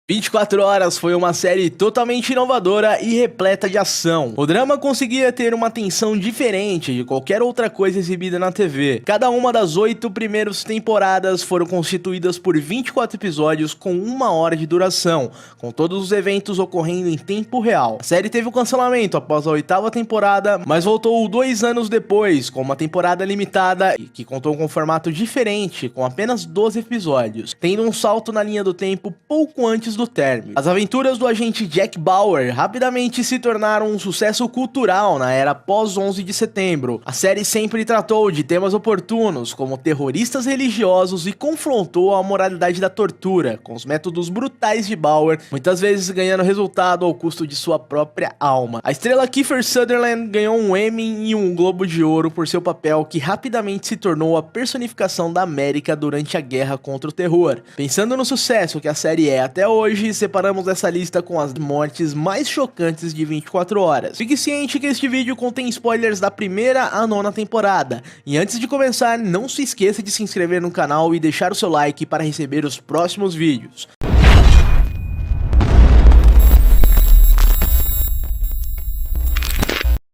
24 Horas foi uma série totalmente inovadora e repleta de ação. O drama conseguia ter uma tensão diferente de qualquer outra coisa exibida na TV. Cada uma das 8 primeiras temporadas foram constituídas por 24 episódios com 1 hora de duração, com todos os eventos ocorrendo em tempo real. A série teve um cancelamento após a 8ª temporada, mas voltou 2 anos depois, com uma temporada limitada que contou com um formato diferente, com apenas 12 episódios, tendo um salto na linha do tempo pouco antes do término. As aventuras do agente Jack Bauer rapidamente se tornaram um sucesso cultural na era pós 11 de setembro. A série sempre tratou de temas oportunos, como terroristas religiosos, e confrontou a moralidade da tortura, com os métodos brutais de Bauer, muitas vezes ganhando resultado ao custo de sua própria alma. A estrela Kiefer Sutherland ganhou um Emmy e um Globo de Ouro por seu papel, que rapidamente se tornou a personificação da América durante a guerra contra o terror. Pensando no sucesso que a série é até hoje, separamos essa lista com as mortes mais chocantes de 24 horas. Fique ciente que este vídeo contém spoilers da 1ª à 9ª temporada. E antes de começar, não se esqueça de se inscrever no canal e deixar o seu like para receber os próximos vídeos.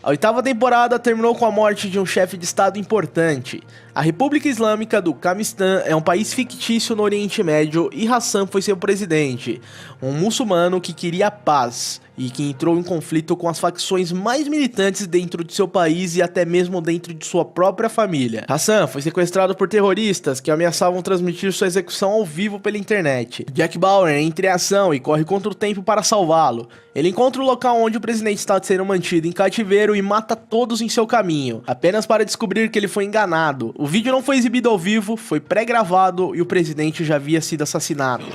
A 8ª temporada terminou com a morte de um chefe de estado importante. A República Islâmica do Afeganistão é um país fictício no Oriente Médio e Hassan foi seu presidente, um muçulmano que queria paz e que entrou em conflito com as facções mais militantes dentro de seu país e até mesmo dentro de sua própria família. Hassan foi sequestrado por terroristas que ameaçavam transmitir sua execução ao vivo pela internet. Jack Bauer entra em ação e corre contra o tempo para salvá-lo. Ele encontra o local onde o presidente está sendo mantido em cativeiro e mata todos em seu caminho, apenas para descobrir que ele foi enganado. O vídeo não foi exibido ao vivo, foi pré-gravado e o presidente já havia sido assassinado.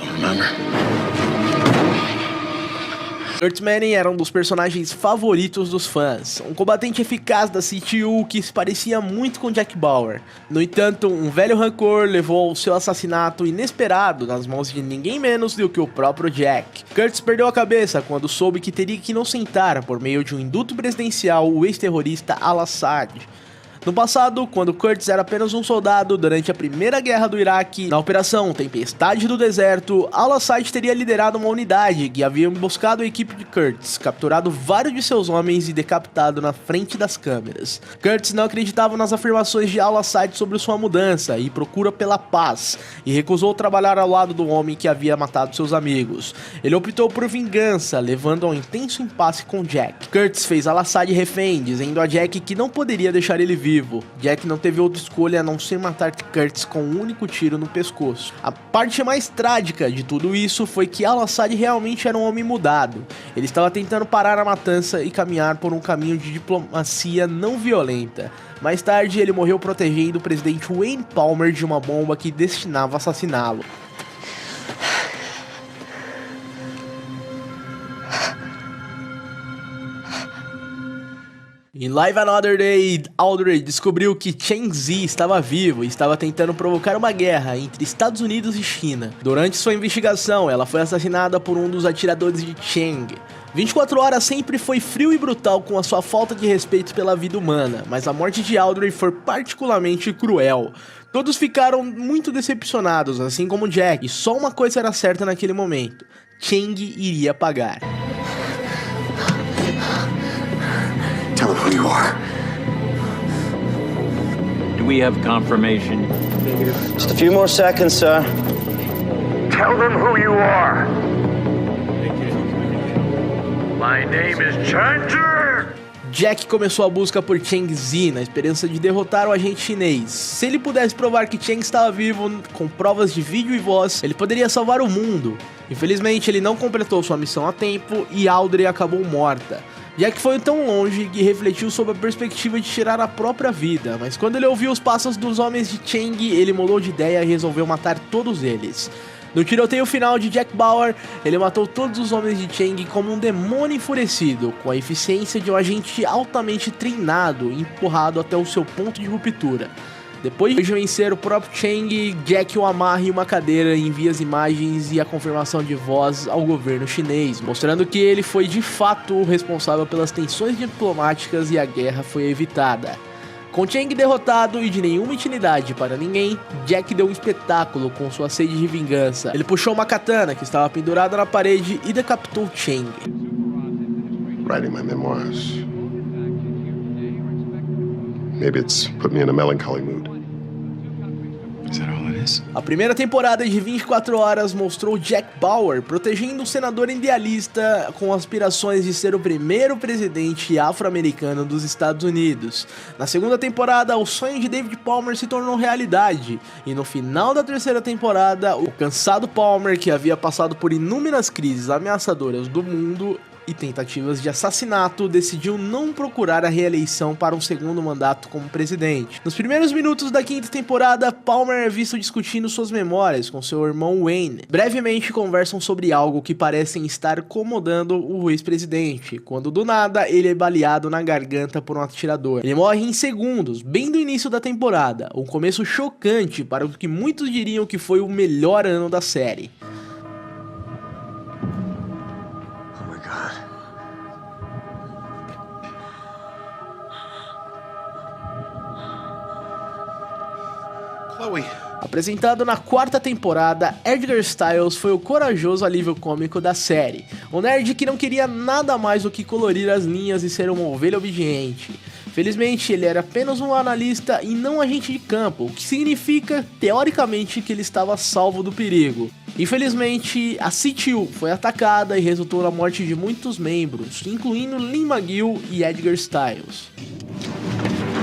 Kurt Manning era um dos personagens favoritos dos fãs, um combatente eficaz da CTU que se parecia muito com Jack Bauer. No entanto, um velho rancor levou ao seu assassinato inesperado nas mãos de ninguém menos do que o próprio Jack. Kurtz perdeu a cabeça quando soube que teria que inocentar, por meio de um indulto presidencial, o ex-terrorista Al-Assad. No passado, quando Kurtz era apenas um soldado durante a Primeira Guerra do Iraque, na Operação Tempestade do Deserto, Al-Assad teria liderado uma unidade que havia emboscado a equipe de Kurtz, capturado vários de seus homens e decapitado na frente das câmeras. Kurtz não acreditava nas afirmações de Al-Assad sobre sua mudança e procura pela paz, e recusou trabalhar ao lado do homem que havia matado seus amigos. Ele optou por vingança, levando a um intenso impasse com Jack. Kurtz fez Al-Assad refém, dizendo a Jack que não poderia deixar ele vivo. Jack não teve outra escolha a não ser matar Kurtz com um único tiro no pescoço. A parte mais trágica de tudo isso foi que Al-Assad realmente era um homem mudado. Ele estava tentando parar a matança e caminhar por um caminho de diplomacia não violenta. Mais tarde, ele morreu protegendo o presidente Wayne Palmer de uma bomba que destinava a assassiná-lo. Em Live Another Day, Audrey descobriu que Cheng Zi estava vivo e estava tentando provocar uma guerra entre Estados Unidos e China. Durante sua investigação, ela foi assassinada por um dos atiradores de Cheng. 24 Horas sempre foi frio e brutal com a sua falta de respeito pela vida humana, mas a morte de Audrey foi particularmente cruel. Todos ficaram muito decepcionados, assim como Jack, e só uma coisa era certa naquele momento: Cheng iria pagar. Tell them who you are. Do we have confirmation? Negative. Just a few more seconds, sir. Tell them who you are. My name is Changer. Jack começou a busca por Cheng Zi na esperança de derrotar o agente chinês. Se ele pudesse provar que Cheng estava vivo, com provas de vídeo e voz, ele poderia salvar o mundo. Infelizmente, ele não completou sua missão a tempo e Audrey acabou morta. Jack foi tão longe que refletiu sobre a perspectiva de tirar a própria vida, mas quando ele ouviu os passos dos homens de Cheng, ele mudou de ideia e resolveu matar todos eles. No tiroteio final de Jack Bauer, ele matou todos os homens de Cheng como um demônio enfurecido, com a eficiência de um agente altamente treinado e empurrado até o seu ponto de ruptura. Depois de vencer o próprio Cheng, Jack o amarra em uma cadeira e envia as imagens e a confirmação de voz ao governo chinês, mostrando que ele foi de fato o responsável pelas tensões diplomáticas e a guerra foi evitada. Com Chang derrotado e de nenhuma utilidade para ninguém, Jack deu um espetáculo com sua sede de vingança. Ele puxou uma katana que estava pendurada na parede e decapitou Chang. Writing my memoirs. Maybe it's put me in a melancholy mood. Is that all it is? A primeira temporada de 24 horas mostrou Jack Bauer protegendo um senador idealista com aspirações de ser o primeiro presidente afro-americano dos Estados Unidos. Na segunda temporada, o sonho de David Palmer se tornou realidade, e no final da terceira temporada, o cansado Palmer, que havia passado por inúmeras crises ameaçadoras do mundo e tentativas de assassinato, decidiu não procurar a reeleição para um segundo mandato como presidente. Nos primeiros minutos da quinta temporada, Palmer é visto discutindo suas memórias com seu irmão Wayne. Brevemente conversam sobre algo que parecem estar incomodando o ex-presidente, quando do nada ele é baleado na garganta por um atirador. Ele morre em segundos, bem do início da temporada, um começo chocante para o que muitos diriam que foi o melhor ano da série. Chloe. Apresentado na quarta temporada, Edgar Styles foi o corajoso alívio cômico da série. Um nerd que não queria nada mais do que colorir as linhas e ser uma ovelha obediente. Felizmente, ele era apenas um analista e não agente de campo, o que significa, teoricamente, que ele estava salvo do perigo. Infelizmente, a CTU foi atacada e resultou na morte de muitos membros, incluindo Lynn McGill e Edgar Styles.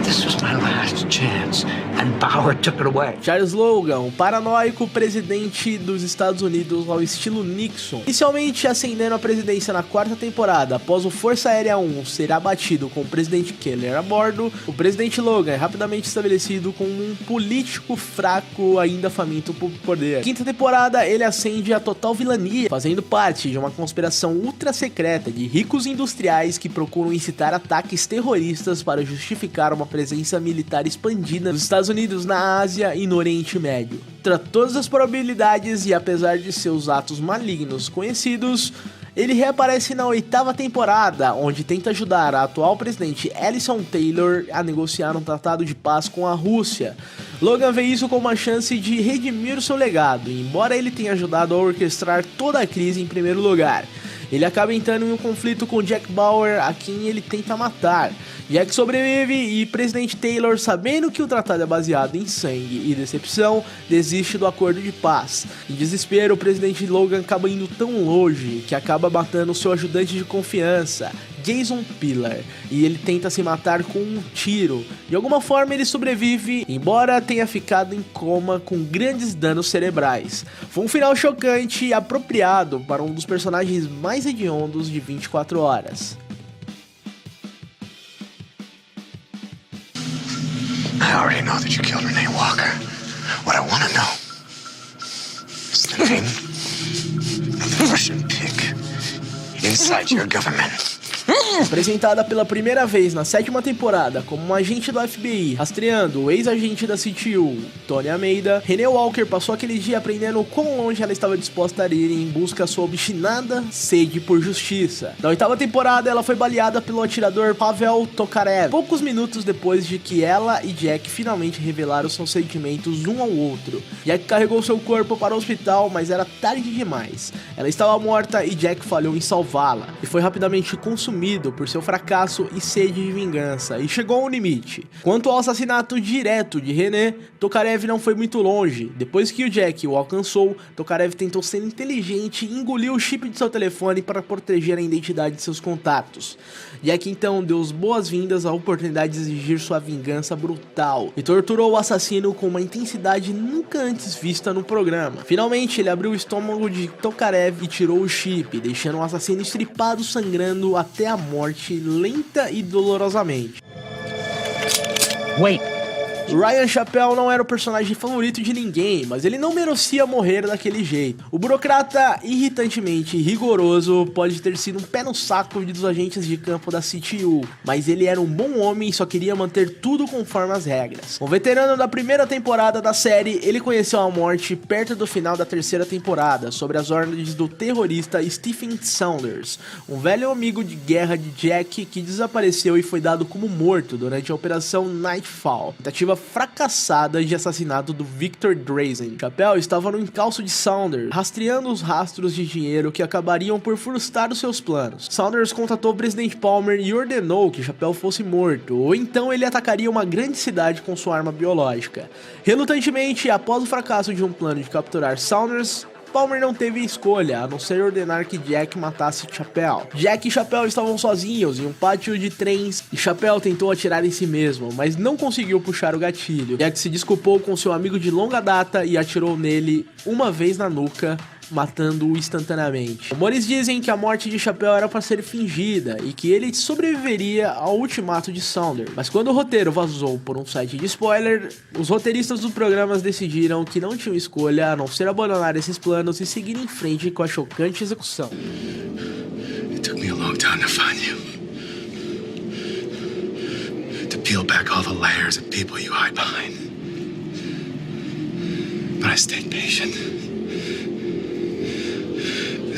This was my last chance, and Bauer took it away. Charles Logan, um paranoico presidente dos Estados Unidos ao estilo Nixon, inicialmente ascendendo à presidência na quarta temporada, após o Força Aérea 1 ser abatido com o presidente Keller a bordo, o presidente Logan é rapidamente estabelecido como um político fraco, ainda faminto por poder. Na quinta temporada, ele ascende à total vilania, fazendo parte de uma conspiração ultra secreta de ricos industriais que procuram incitar ataques terroristas para justificar uma presença militar expandida nos Estados Unidos, na Ásia e no Oriente Médio. Contra todas as probabilidades e apesar de seus atos malignos conhecidos, ele reaparece na oitava temporada, onde tenta ajudar a atual presidente Allison Taylor a negociar um tratado de paz com a Rússia. Logan vê isso como uma chance de redimir o seu legado, embora ele tenha ajudado a orquestrar toda a crise em primeiro lugar. Ele acaba entrando em um conflito com Jack Bauer, a quem ele tenta matar. Jack sobrevive e presidente Taylor, sabendo que o tratado é baseado em sangue e decepção, desiste do acordo de paz. Em desespero, o presidente Logan acaba indo tão longe que acaba matando seu ajudante de confiança, Jason Pillar, e ele tenta se matar com um tiro. De alguma forma ele sobrevive, embora tenha ficado em coma com grandes danos cerebrais. Foi um final chocante e apropriado para um dos personagens mais hediondos de 24 horas. I already know that you killed Renee Walker. What I want to know is the name of the Russian pig inside your government. Apresentada pela primeira vez na sétima temporada como um agente do FBI, rastreando o ex-agente da CTU, Tony Almeida, Renee Walker passou aquele dia aprendendo o quão longe ela estava disposta a ir em busca da sua obstinada sede por justiça. Na oitava temporada, ela foi baleada pelo atirador Pavel Tokarev, poucos minutos depois de que ela e Jack finalmente revelaram seus sentimentos um ao outro. Jack carregou seu corpo para o hospital, mas era tarde demais. Ela estava morta e Jack falhou em salvá-la, e foi rapidamente consumido por seu fracasso e sede de vingança, e chegou ao limite. Quanto ao assassinato direto de Renee, Tokarev não foi muito longe. Depois que o Jack o alcançou, Tokarev tentou ser inteligente e engoliu o chip de seu telefone para proteger a identidade de seus contatos. Jack então deu as boas-vindas à oportunidade de exigir sua vingança brutal e torturou o assassino com uma intensidade nunca antes vista no programa. Finalmente, ele abriu o estômago de Tokarev e tirou o chip, deixando o assassino estripado, sangrando até a morte lenta e dolorosamente. Wait, Ryan Chappelle não era o personagem favorito de ninguém, mas ele não merecia morrer daquele jeito. O burocrata irritantemente rigoroso pode ter sido um pé no saco dos agentes de campo da CTU, mas ele era um bom homem e só queria manter tudo conforme as regras. Um veterano da primeira temporada da série, ele conheceu a morte perto do final da terceira temporada, sob as ordens do terrorista Stephen Saunders, um velho amigo de guerra de Jack que desapareceu e foi dado como morto durante a Operação Nightfall, tentativa fracassada de assassinato do Victor Drazen. Chappelle estava no encalço de Saunders, rastreando os rastros de dinheiro que acabariam por frustrar os seus planos. Saunders contatou o presidente Palmer e ordenou que Chappelle fosse morto, ou então ele atacaria uma grande cidade com sua arma biológica. Relutantemente, após o fracasso de um plano de capturar Saunders, Palmer não teve escolha, a não ser ordenar que Jack matasse Chappelle. Jack e Chappelle estavam sozinhos em um pátio de trens e Chappelle tentou atirar em si mesmo, mas não conseguiu puxar o gatilho. Jack se desculpou com seu amigo de longa data e atirou nele uma vez na nuca, matando-o instantaneamente. Rumores dizem que a morte de Chappelle era para ser fingida e que ele sobreviveria ao ultimato de Saunders, mas quando o roteiro vazou por um site de spoiler, os roteiristas dos programas decidiram que não tinham escolha a não ser abandonar esses planos e seguir em frente com a chocante execução. It took me a long time to find you. To peel back all the layers of people you hide behind. But I stayed patient.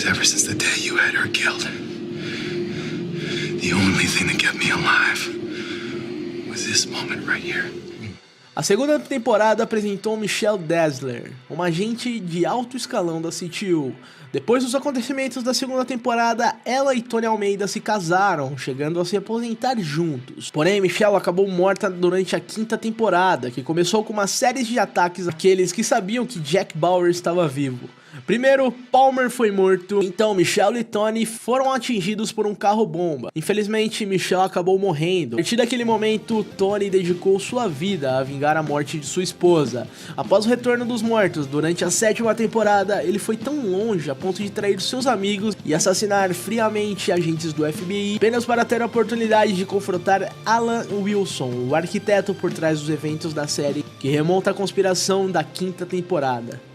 Because ever since the day you had her killed, the only thing that kept me alive was this moment right here. A segunda temporada apresentou Michelle Dazzler, uma agente de alto escalão da CTU. Depois dos acontecimentos da segunda temporada, ela e Tony Almeida se casaram, chegando a se aposentar juntos. Porém, Michelle acabou morta durante a quinta temporada, que começou com uma série de ataques àqueles que sabiam que Jack Bauer estava vivo. Primeiro, Palmer foi morto, então Michelle e Tony foram atingidos por um carro-bomba. Infelizmente, Michelle acabou morrendo. A partir daquele momento, Tony dedicou sua vida a vingar a morte de sua esposa. Após o retorno dos mortos, durante a sétima temporada, ele foi tão longe a ponto de trair seus amigos e assassinar friamente agentes do FBI, apenas para ter a oportunidade de confrontar Alan Wilson, o arquiteto por trás dos eventos da série, que remonta à conspiração da quinta temporada.